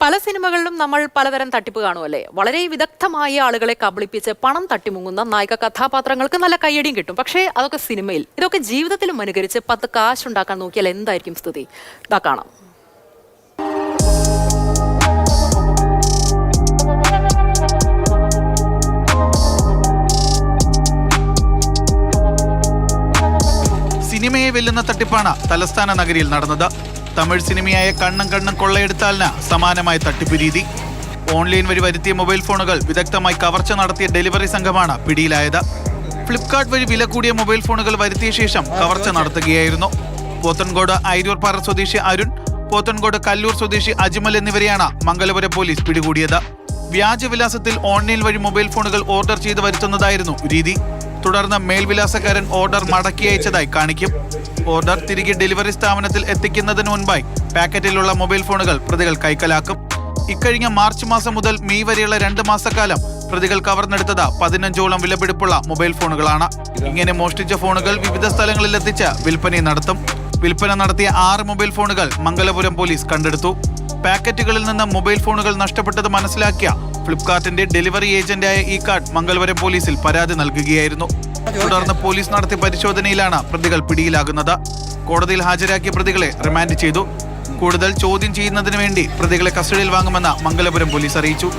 പല സിനിമകളിലും നമ്മൾ പലതരം തട്ടിപ്പ് കാണുമല്ലേ. വളരെ വിദഗ്ധമായ ആളുകളെ കബളിപ്പിച്ച് പണം തട്ടിമുങ്ങുന്ന നായിക കഥാപാത്രങ്ങൾക്ക് നല്ല കയ്യടിയും കിട്ടും. പക്ഷേ അതൊക്കെ സിനിമയിൽ. ഇതൊക്കെ ജീവിതത്തിലും അനുകരിച്ച് 10 കാശുണ്ടാക്കാൻ നോക്കിയാൽ എന്തായിരിക്കും സ്ഥിതി? ഇതാ കാണാം. സിനിമയെ വെല്ലുന്ന തട്ടിപ്പാണ് തലസ്ഥാന നഗരിയിൽ നടന്നത്. തമിഴ് സിനിമയായ കണ്ണൻ കണ്ണൻ കൊള്ളയെടുത്താലിന് സമാനമായ തട്ടിപ്പ് രീതി. ഓൺലൈൻ വഴി വരുത്തിയ മൊബൈൽ ഫോണുകൾ വിദഗ്ധമായി കവർച്ച നടത്തിയ ഡെലിവറി സംഘമാണ് പിടിയിലായത്. ഫ്ലിപ്കാർട്ട് വഴി വില കൂടിയ മൊബൈൽ ഫോണുകൾ വരുത്തിയ ശേഷം കവർച്ച നടത്തുകയായിരുന്നു. പോത്തൻകോട് അയിരൂർപ്പാറ സ്വദേശി അരുൺ, പോത്തൻകോട് കല്ലൂർ സ്വദേശി അജ്മൽ എന്നിവരെയാണ് മംഗലപുരം പോലീസ് പിടികൂടിയത്. വ്യാജവിലാസത്തിൽ ഓൺലൈൻ വഴി മൊബൈൽ ഫോണുകൾ ഓർഡർ ചെയ്ത് വരുത്തുന്നതായിരുന്നു രീതി. തുടർന്ന് മേൽവിലാസക്കാരൻ ഓർഡർ മടക്കി അയച്ചതായി കാണിക്കും. ഓർഡർ തിരികെ ഡെലിവറി സ്ഥാപനത്തിൽ എത്തിക്കുന്നതിന് മുൻപായി പാക്കറ്റിലുള്ള മൊബൈൽ ഫോണുകൾ പ്രതികൾ കൈക്കലാക്കും. ഇക്കഴിഞ്ഞ മാർച്ച് മാസം മുതൽ മെയ് വരെയുള്ള 2 മാസക്കാലം പ്രതികൾ കവർന്നെടുത്തത് 15ഓളം വിലപിടിപ്പുള്ള മൊബൈൽ ഫോണുകളാണ്. ഇങ്ങനെ മോഷ്ടിച്ച ഫോണുകൾ വിവിധ സ്ഥലങ്ങളിൽ എത്തിച്ച് വിൽപ്പന നടത്തും. വിൽപ്പന നടത്തിയ 6 മൊബൈൽ ഫോണുകൾ മംഗലപുരം പോലീസ് കണ്ടെടുത്തു. പാക്കറ്റുകളിൽ നിന്ന് മൊബൈൽ ഫോണുകൾ നഷ്ടപ്പെട്ടത് മനസ്സിലാക്കിയ ഫ്ലിപ്കാർട്ടിന്റെ ഡെലിവറി ഏജന്റായ ഈ കാർഡ് മംഗലപുരം പോലീസിൽ പരാതി നൽകുകയായിരുന്നു. തുടർന്ന് പോലീസ് നടത്തിയ പരിശോധനയിലാണ് പ്രതികൾ പിടിയിലാകുന്നത്. കോടതിയിൽ ഹാജരാക്കിയ പ്രതികളെ റിമാൻഡ് ചെയ്തു. കൂടുതൽ ചോദ്യം ചെയ്യുന്നതിന് വേണ്ടി പ്രതികളെ കസ്റ്റഡിയിൽ വാങ്ങുമെന്ന് മംഗലപുരം പോലീസ് അറിയിച്ചു.